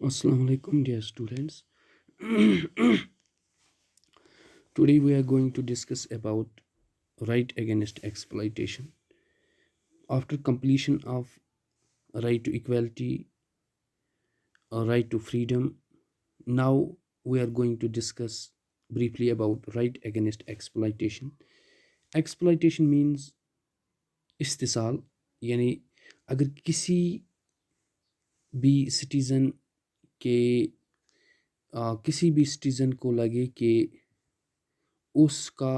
Assalamu alaikum, dear students. Today we are going to discuss about right against exploitation. After completion of right to equality, or right to freedom, now we are going to discuss briefly about right against exploitation. Exploitation means इस्तेसाल, यानी अगर किसी भी citizen के किसी भी citizen को लगे कि उसका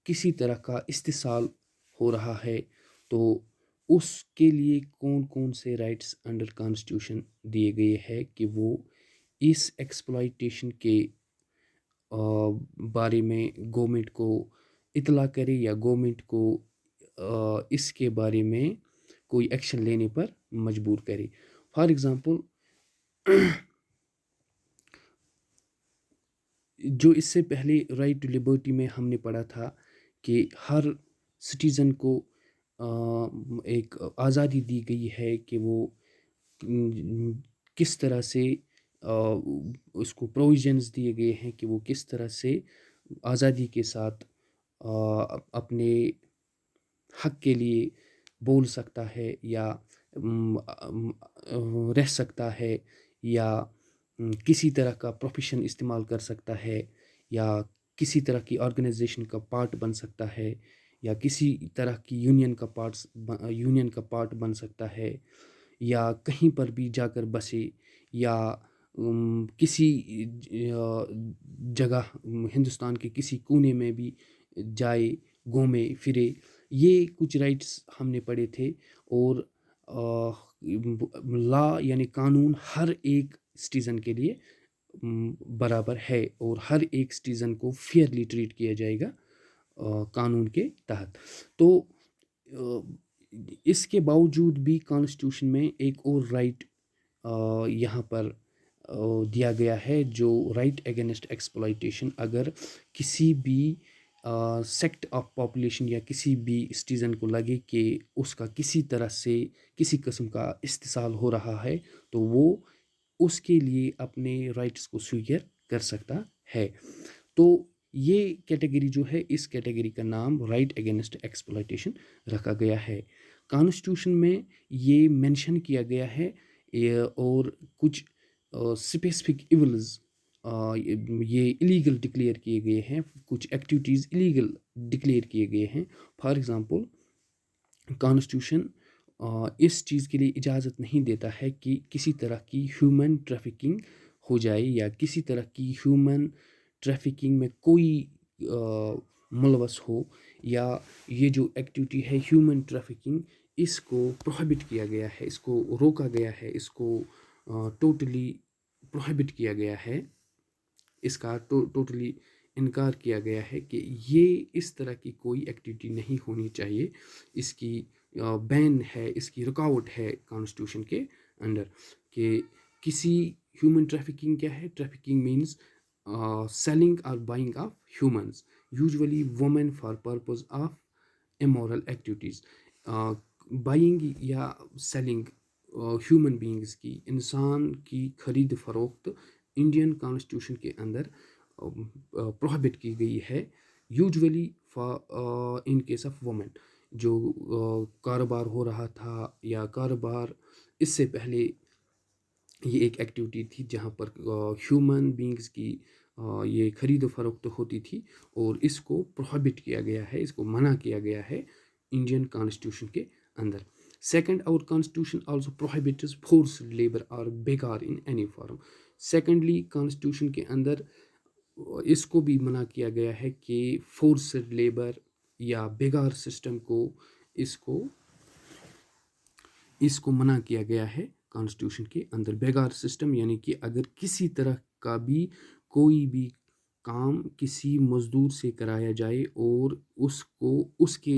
किसी तरह का इस्तेसाल हो रहा है, तो उसके लिए कौन कौन से राइट्स अंडर कॉन्स्टिट्यूशन दिए गए हैं कि वो इस एक्सप्लॉइटेशन के बारे में गवर्नमेंट को इतला करे या गवर्नमेंट को इसके बारे में कोई एक्शन लेने पर मजबूर करे. फॉर एग्ज़ाम्पल, जो इससे पहले राइट टू लिबर्टी में हमने पढ़ा था कि हर सिटीज़न को एक आज़ादी दी गई है कि वो किस तरह से उसको प्रोविजंस दिए गए हैं कि वो किस तरह से आज़ादी के साथ अपने हक के लिए बोल सकता है या रह सकता है या किसी तरह का प्रोफेशन इस्तेमाल कर सकता है या किसी तरह की ऑर्गेनाइजेशन का पार्ट बन सकता है या किसी तरह की यूनियन का पार्ट बन सकता है या कहीं पर भी जाकर बसे या किसी जगह हिंदुस्तान के किसी कोने में भी जाए, घूमे फिरे. ये कुछ राइट्स हमने पढ़े थे. और लॉ यानी कानून हर एक सिटीज़न के लिए बराबर है और हर एक सिटीज़न को फेयरली ट्रीट किया जाएगा कानून के तहत. तो इसके बावजूद भी कॉन्स्टिट्यूशन में एक और राइट यहाँ पर दिया गया है, जो राइट अगेंस्ट एक्सप्लॉइटेशन. अगर किसी भी सेक्ट ऑफ पॉपुलेशन या किसी भी सिटीज़न को लगे कि उसका किसी तरह से किसी किस्म का इस्तेसाल हो रहा है, तो वो उसके लिए अपने राइट्स को स्वीकार कर सकता है. तो ये कैटेगरी जो है, इस कैटेगरी का नाम राइट अगेंस्ट एक्सप्लॉइटेशन रखा गया है. कॉन्स्टिट्यूशन में ये मेंशन किया गया है. और कुछ स्पेसिफिक इवल्स ये इलीगल डिक्लेयर किए गए हैं, कुछ एक्टिविटीज़ इलीगल डिक्लेयर किए गए हैं. फॉर एग्ज़ाम्पल, कॉन्स्टिट्यूशन इस चीज़ के लिए इजाज़त नहीं देता है कि किसी तरह की ह्यूमन ट्रैफिकिंग हो जाए या किसी तरह की ह्यूमन ट्रैफिकिंग में कोई मुलवस हो, या ये जो एक्टिविटी है ह्यूमन ट्रैफिकिंग, इसको प्रोहिबिट किया गया है, इसको रोका गया है, इसको टोटली प्रोहिबिट किया गया है, इसका टोटली इनकार किया गया है कि ये इस तरह की कोई एक्टिविटी नहीं होनी चाहिए. इसकी बैन है, इसकी रुकावट है कॉन्स्टिट्यूशन के अंडर कि किसी ह्यूमन ट्रैफिकिंग क्या है. Trafficking means selling or buying of humans, usually women for purpose of immoral activities. Buying या सेलिंग ह्यूमन बींग्स की, इंसान की खरीद फरोख्त इंडियन कॉन्स्टिट्यूशन के अंदर प्रोहिबिट की गई है, usually in case of women. जो कारोबार हो रहा था या कारोबार इससे पहले ये एक एक्टिविटी थी जहाँ पर ह्यूमन बींग्स की ये खरीद फरोख्त होती थी, और इसको प्रोहिबिट किया गया है, इसको मना किया गया है इंडियन कॉन्स्टिट्यूशन के अंदर. Second, our constitution also prohibits force labour और बेकार in any form. Secondly, constitution के अंदर इसको भी मना किया गया है कि फोर्स लेबर या बेगार सिस्टम को इसको इसको मना किया गया है कॉन्स्टिट्यूशन के अंदर. बेगार सिस्टम यानी कि अगर किसी तरह का भी कोई भी काम किसी मजदूर से कराया जाए और उसको उसके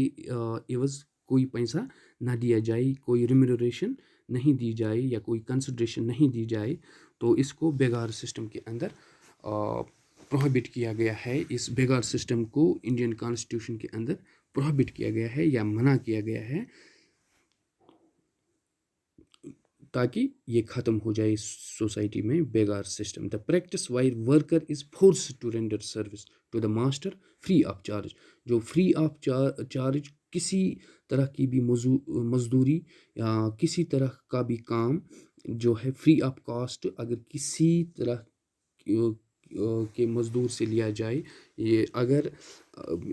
एवज कोई पैसा ना दिया जाए, कोई रिम्यूनरेशन नहीं दी जाए या कोई कंसिडरेशन नहीं दी जाए, तो इसको बेगार सिस्टम के अंदर प्रोहिबिट किया गया है. इस बेगार सिस्टम को इंडियन कॉन्स्टिट्यूशन के अंदर प्रोहिबिट किया गया है या मना किया गया है. ताकि ये ख़त्म हो जाए सोसाइटी में बेगार system. The practice where worker is force to render service to the master free of charge. जो फ्री ऑफ चार्ज किसी तरह की भी मजदूरी या किसी तरह का भी काम जो है फ्री ऑफ कॉस्ट अगर किसी तरह के मज़दूर से लिया जाए, ये अगर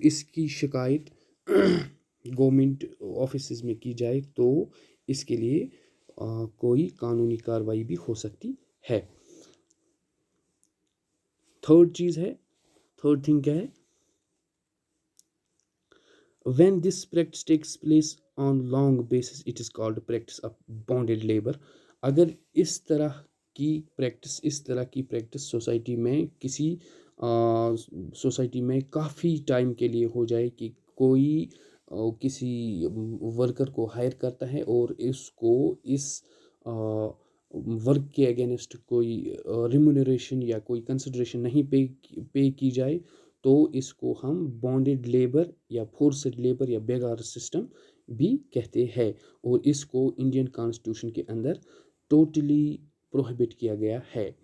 इसकी शिकायत गवर्नमेंट ऑफिस में की जाए तो इसके लिए कोई कानूनी कार्रवाई भी हो सकती है. थर्ड चीज़ है, थर्ड थिंग क्या है, when this practice takes place on long basis it is called practice of bonded labor. अगर इस तरह की प्रैक्टिस सोसाइटी में किसी सोसाइटी में काफ़ी टाइम के लिए हो जाए कि कोई किसी वर्कर को हायर करता है और इसको इस वर्क के अगेंस्ट कोई रिम्यूनरेशन या कोई कंसिडरेशन नहीं पे की जाए तो इसको हम बॉन्डेड लेबर या फोर्स्ड लेबर या बेगार सिस्टम भी कहते हैं. और इसको इंडियन कॉन्स्टिट्यूशन के अंदर टोटली प्रोहिबिट किया गया है.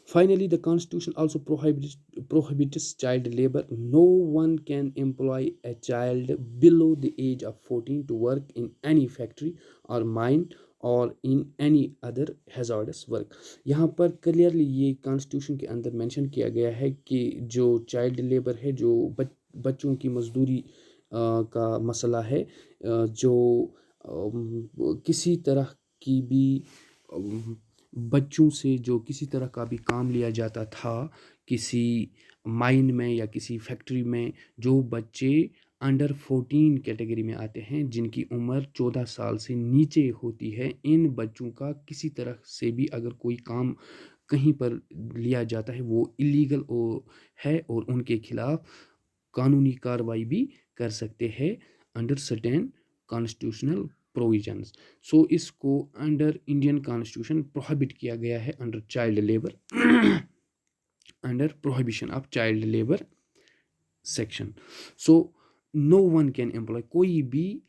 Finally, the Constitution also prohibits child labor. No one can employ a child below the age of 14 to work in any factory or mine or in any other hazardous work. यहाँ पर clearly ये constitution के अंदर mention किया गया है कि जो चाइल्ड लेबर है, जो बच्चों की मजदूरी का मसला है, जो किसी तरह की भी बच्चों से जो किसी तरह का भी काम लिया जाता था किसी माइन में या किसी फैक्ट्री में, जो बच्चे अंडर 14 कैटेगरी में आते हैं जिनकी उम्र 14 साल से नीचे होती है, इन बच्चों का किसी तरह से भी अगर कोई काम कहीं पर लिया जाता है वो इलीगल है और उनके खिलाफ कानूनी कार्रवाई भी कर सकते हैं under certain constitutional provisions. So इसको अंडर इंडियन कॉन्स्टिट्यूशन प्रोहिबिट किया गया है under child labour under prohibition of child labour section. So no one can employ, कोई भी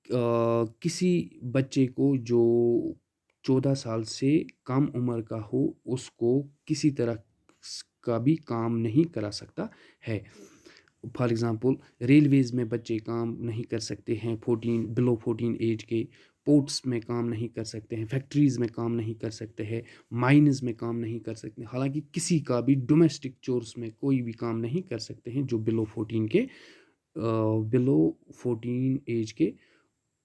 किसी बच्चे को जो 14 साल से कम उम्र का हो उसको किसी तरह का भी काम नहीं करा सकता है. फॉर एग्ज़ाम्पल रेलवेज़ में बच्चे काम नहीं कर सकते हैं 14 बिलो 14 एज के, पोर्ट्स में काम नहीं कर सकते हैं, फैक्ट्रीज़ में काम नहीं कर सकते हैं, माइंस में काम नहीं कर सकते. हालांकि किसी का भी डोमेस्टिक चोर्स में कोई भी काम नहीं कर सकते हैं जो बिलो 14 एज के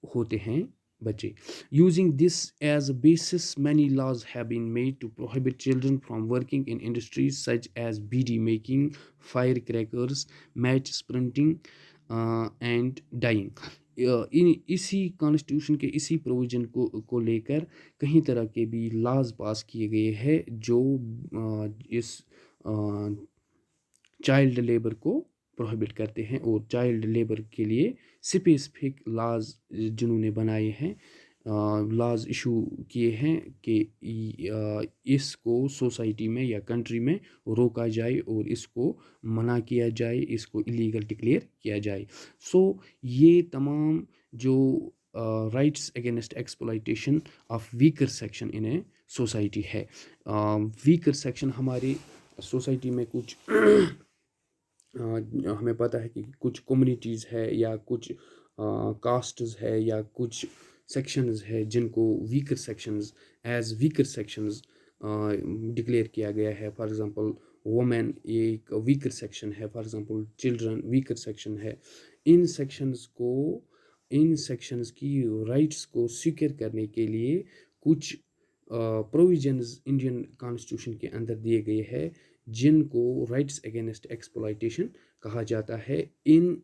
होते हैं बच्चे. Using this as a basis, many laws have been made to prohibit children from working in industries such as beedi making, firecrackers, match printing, and dyeing. इसी कॉन्स्टिट्यूशन के इसी प्रोविज़न को लेकर कहीं तरह के भी लॉज पास किए गए हैं जो इस चाइल्ड लेबर को प्रोहिबिट करते हैं और चाइल्ड लेबर के लिए स्पेसिफिक लॉज जिन्होंने बनाए हैं, लॉज इशू किए हैं कि इसको सोसाइटी में या कंट्री में रोका जाए और इसको मना किया जाए, इसको इलीगल डिक्लेयर किया जाए. सो ये तमाम जो rights against exploitation of weaker section in a society है. वीकर सेक्शन हमारी सोसाइटी में कुछ हमें पता है कि कुछ कम्युनिटीज़ है या कुछ कास्ट्स है या कुछ सेक्शंस है जिनको वीकर सेक्शंस डिक्लेयर किया गया है. फॉर एग्ज़ाम्पल वुमेन एक वीकर सेक्शन है, for example children weaker section है. इन सेक्शंस की राइट्स को सिक्योर करने के लिए कुछ प्रोविजंस इंडियन कॉन्स्टिट्यूशन के अंदर दिए गए हैं जिनको राइट्स अगेंस्ट एक्सप्लॉइटेशन कहा जाता है. इन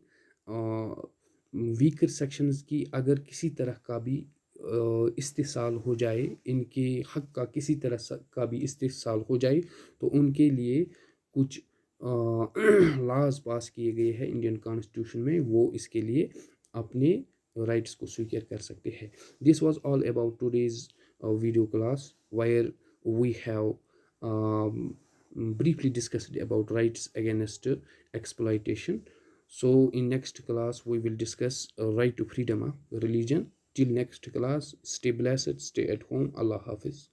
वीकर सेक्शंस की अगर किसी तरह का भी इस्तेसाल हो जाए, इनके हक का किसी तरह का भी इस्तेसाल हो जाए तो उनके लिए कुछ लॉज पास किए गए हैं इंडियन कॉन्स्टिट्यूशन में, वो इसके लिए अपने राइट्स को स्वीकार कर सकते हैं. This was all about today's video class where we have briefly discussed about rights against exploitation. So in next class we will discuss right to freedom of religion till next class, stay blessed, stay at home. Allah Hafiz.